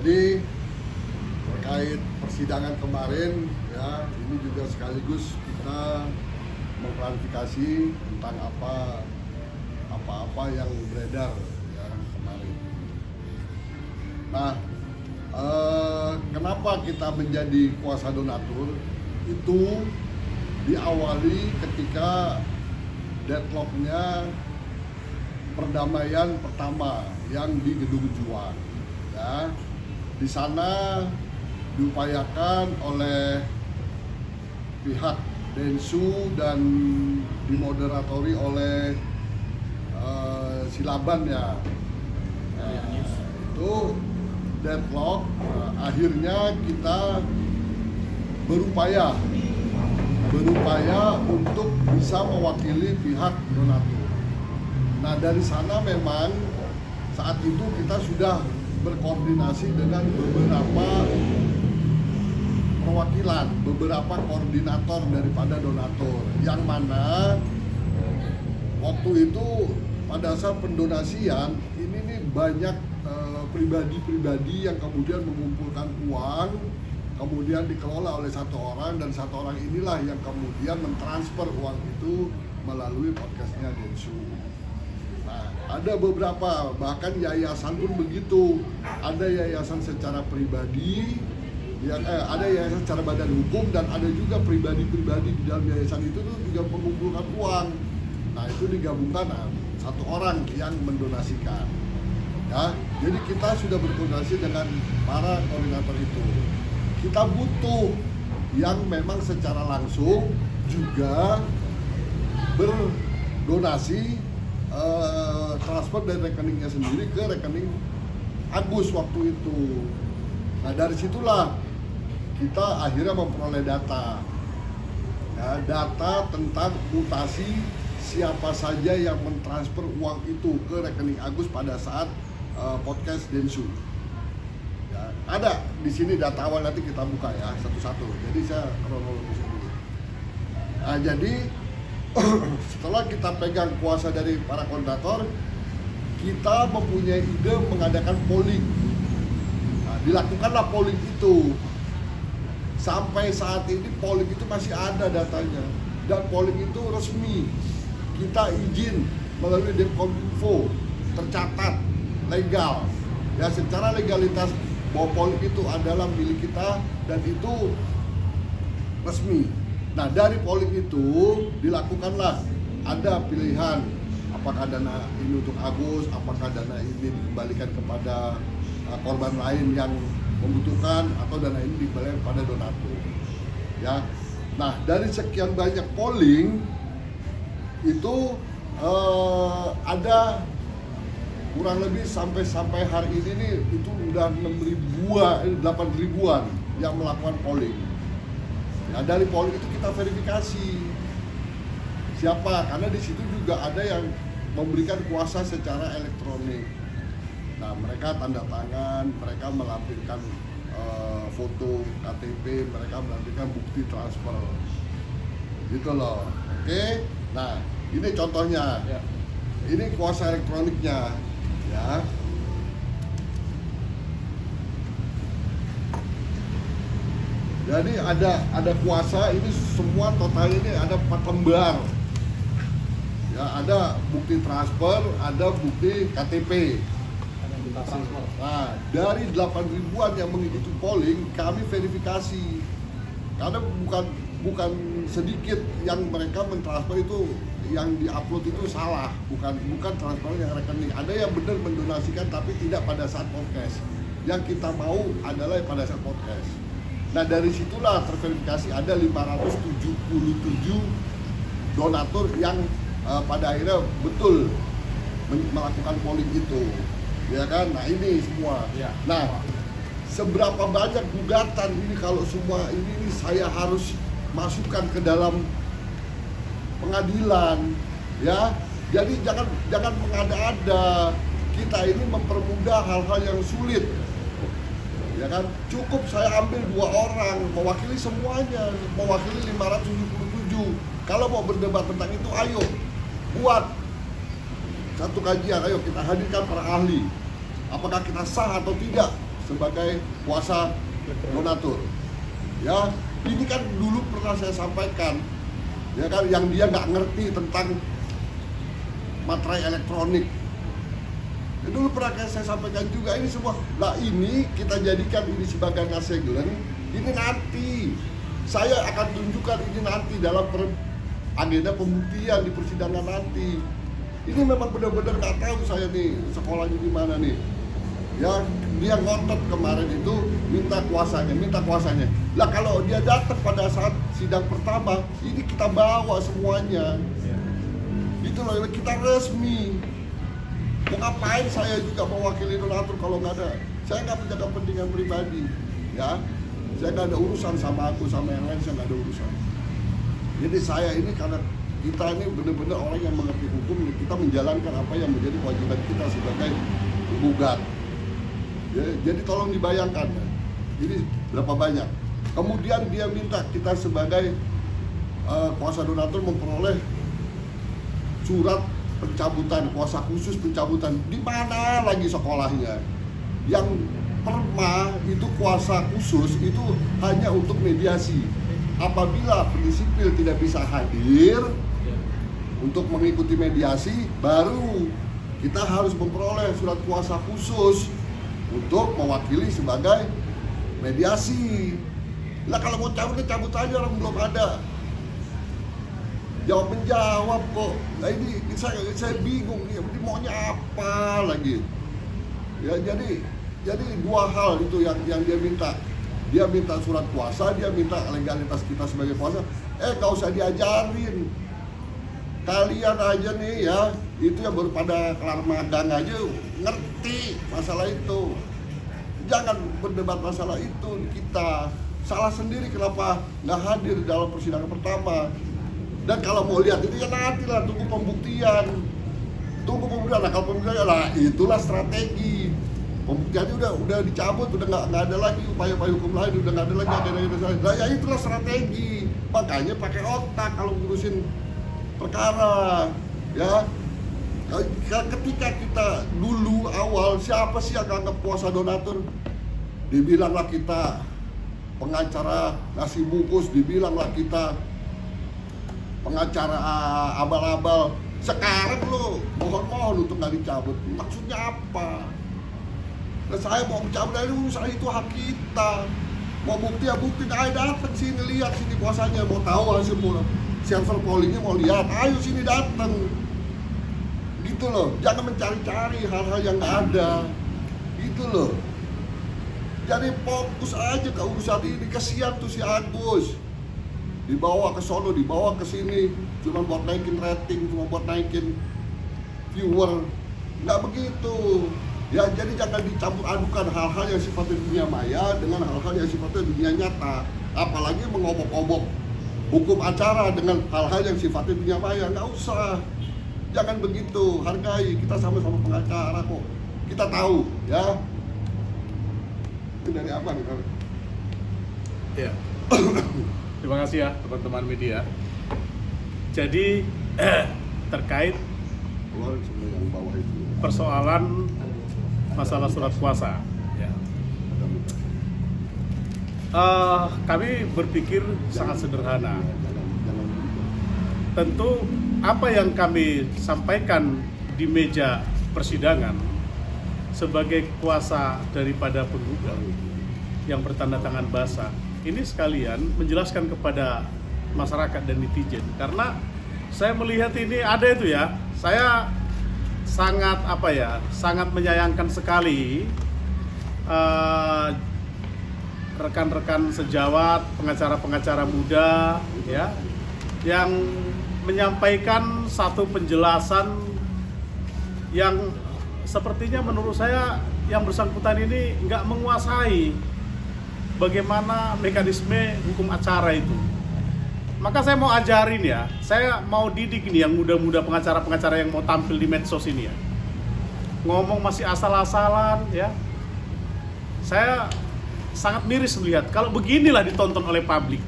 Jadi terkait persidangan kemarin ya, ini juga sekaligus kita mengklarifikasi tentang apa-apa yang beredar ya kemarin. Nah, kenapa kita menjadi kuasa donatur itu diawali ketika deadlocknya perdamaian pertama yang di Gedung Juang. Ya, di sana diupayakan oleh pihak Densu dan dimoderatori oleh Silaban ya. Itu deadlock, akhirnya kita berupaya untuk bisa mewakili pihak donatur. Nah, dari sana memang saat itu kita sudah berkoordinasi dengan beberapa perwakilan, beberapa koordinator daripada donatur, yang mana waktu itu pada saat pendonasian ini nih banyak pribadi-pribadi yang kemudian mengumpulkan uang, kemudian dikelola oleh satu orang, dan satu orang inilah yang kemudian mentransfer uang itu melalui podcastnya Densu. Nah, ada beberapa, bahkan yayasan pun begitu. Ada yayasan secara pribadi, ada yayasan secara badan hukum, dan ada juga pribadi-pribadi di dalam yayasan itu tuh juga mengumpulkan uang. Nah, itu digabungkan satu orang yang mendonasikan. Ya, jadi kita sudah berkoordinasi dengan para koordinator itu. Kita butuh yang memang secara langsung juga berdonasi, transfer dari rekeningnya sendiri ke rekening Agus waktu itu. Nah, dari situlah kita akhirnya memperoleh data, ya, data tentang mutasi siapa saja yang mentransfer uang itu ke rekening Agus pada saat podcast Densu. Ya, ada di sini data awal, nanti kita buka ya satu-satu. Jadi saya kronologis dulu. Nah, jadi setelah kita pegang kuasa dari para koordinator, kita mempunyai ide mengadakan polling. Nah, dilakukanlah polling itu. Sampai saat ini polling itu masih ada datanya, dan polling itu resmi. Kita izin melalui Dekominfo, tercatat, legal. Ya, secara legalitas bahwa polling itu adalah milik kita dan itu resmi. Nah, dari polling itu dilakukanlah ada pilihan, apakah dana ini untuk Agus, apakah dana ini dikembalikan kepada korban lain yang membutuhkan, atau dana ini dikembalikan kepada donatur. Ya. Nah, dari sekian banyak polling itu ada kurang lebih sampai hari ini nih itu udah 8 ribuan yang melakukan polling. Nah, dari polling itu kita verifikasi siapa, karena di situ juga ada yang memberikan kuasa secara elektronik. Nah, mereka tanda tangan, mereka melampirkan foto KTP, mereka melampirkan bukti transfer, gitu loh. Oke, nah ini contohnya, ya. Ini kuasa elektroniknya, ya. Jadi ada kuasa, ini semua total ini ada 4 lembar. Ya, ada bukti transfer, ada bukti KTP. Nah, dari 8 ribuan yang mengikuti polling, kami verifikasi. Karena bukan sedikit yang mereka mentransfer itu, yang diupload itu salah, bukan transfer yang rekening. Ada yang benar mendonasikan tapi tidak pada saat podcast. Yang kita mau adalah pada saat podcast. Nah, dari situlah terverifikasi ada 577 donatur yang pada akhirnya betul melakukan polling itu, ya kan? Nah, ini semua. Ya. Nah, seberapa banyak gugatan ini kalau semua ini saya harus masukkan ke dalam pengadilan, ya. Jadi jangan mengada-ada. Kita ini mempermudah hal-hal yang sulit, ya kan? Cukup saya ambil 2 orang mewakili semuanya, mewakili 577. Kalau mau berdebat tentang itu, ayo buat satu kajian, ayo kita hadirkan para ahli. Apakah kita sah atau tidak sebagai kuasa donatur. Ya, ini kan dulu pernah saya sampaikan, ya kan, yang dia nggak ngerti tentang materai elektronik. Dulu pernah saya sampaikan juga, ini semua, lah ini kita jadikan ini sebagai naseglen, ini nanti saya akan tunjukkan ini nanti dalam agenda pembuktian di persidangan nanti. Ini memang benar-benar nggak tahu saya nih sekolahnya di mana nih. Ya, dia ngotot kemarin itu minta kuasanya. Lah kalau dia datang pada saat sidang pertama, ini kita bawa semuanya. Itu loh, kita resmi. Mau ngapain saya juga mewakili donatur kalau nggak ada? Saya nggak punya kepentingan pribadi, ya. Saya nggak ada urusan sama aku, sama yang lain saya nggak ada urusan. Jadi saya ini karena kita ini benar-benar orang yang mengerti hukum, kita menjalankan apa yang menjadi kewajiban kita sebagai penggugat. Ya, jadi tolong dibayangkan, ini berapa banyak. Kemudian dia minta kita sebagai kuasa donatur memperoleh surat pencabutan, kuasa khusus pencabutan. Di mana lagi sekolahnya? Yang perma itu kuasa khusus itu hanya untuk mediasi. Apabila pendisipil tidak bisa hadir untuk mengikuti mediasi, baru kita harus memperoleh surat kuasa khusus untuk mewakili sebagai mediasi. Lah kalau mau cabut aja, orang belum ada. Jawab menjawab kok. Nah ini saya bingung nih, ini maunya apa lagi? Ya jadi dua hal itu yang dia minta. Dia minta surat kuasa, dia minta legalitas kita sebagai kuasa. Gak usah diajarin. Kalian aja nih ya, itu yang baru pada kelar magang aja ngerti masalah itu. Jangan berdebat masalah itu, kita salah sendiri kenapa nggak hadir dalam persidangan pertama. Dan kalau mau lihat itu ya nanti lah, tunggu pembuktian. Nah kalau pembuktian lah itulah strategi. Pembuktiannya udah dicabut, udah nggak ada lagi upaya-upaya hukum lain, udah nggak ada lagi agenda-agenda lain. Nah ya itulah strategi. Makanya pakai otak kalau ngurusin perkara, ya. Ketika kita dulu awal, siapa sih yang anggap kuasa donatur? Dibilanglah kita pengacara nasi bungkus, dibilanglah kita pengacara abal-abal. Sekarang lo mohon untuk nggak dicabut, maksudnya apa? Nah, saya mau mencabut dari urusan itu hak kita. Mau bukti ya bukti, ayo datang sini lihat sini kuasanya, mau tahu hasil server pollingnya mau lihat, ayo sini datang. Gitu loh, jangan mencari-cari hal-hal yang nggak ada. Gitu loh. Jadi fokus aja ke urusan ini, kesian tuh si Agus. Dibawa ke sono, dibawa ke sini, cuma buat naikin rating, cuma buat naikin viewer. Nggak begitu. Ya jadi jangan dicampur adukan hal-hal yang sifatnya dunia maya dengan hal-hal yang sifatnya dunia nyata. Apalagi mengobok-obok hukum acara dengan hal-hal yang sifatnya dunia maya, nggak usah. Jangan begitu, hargai, kita sama-sama pengacara kok. Kita tahu, ya. Itu dari abang kan? Ya. Terima kasih ya teman-teman media. Jadi terkait persoalan masalah surat kuasa, ya. Kami berpikir sangat sederhana. Tentu apa yang kami sampaikan di meja persidangan sebagai kuasa daripada penggugat yang bertanda tangan basah ini sekalian menjelaskan kepada masyarakat dan netizen, karena saya melihat ini ada itu ya, saya sangat menyayangkan sekali rekan-rekan sejawat, pengacara-pengacara muda ya yang menyampaikan satu penjelasan yang sepertinya menurut saya yang bersangkutan ini nggak menguasai bagaimana mekanisme hukum acara itu. Maka saya mau ajarin ya, saya mau didik ini yang muda-muda pengacara-pengacara yang mau tampil di medsos ini ya. Ngomong masih asal-asalan ya. Saya sangat miris melihat kalau beginilah ditonton oleh publik.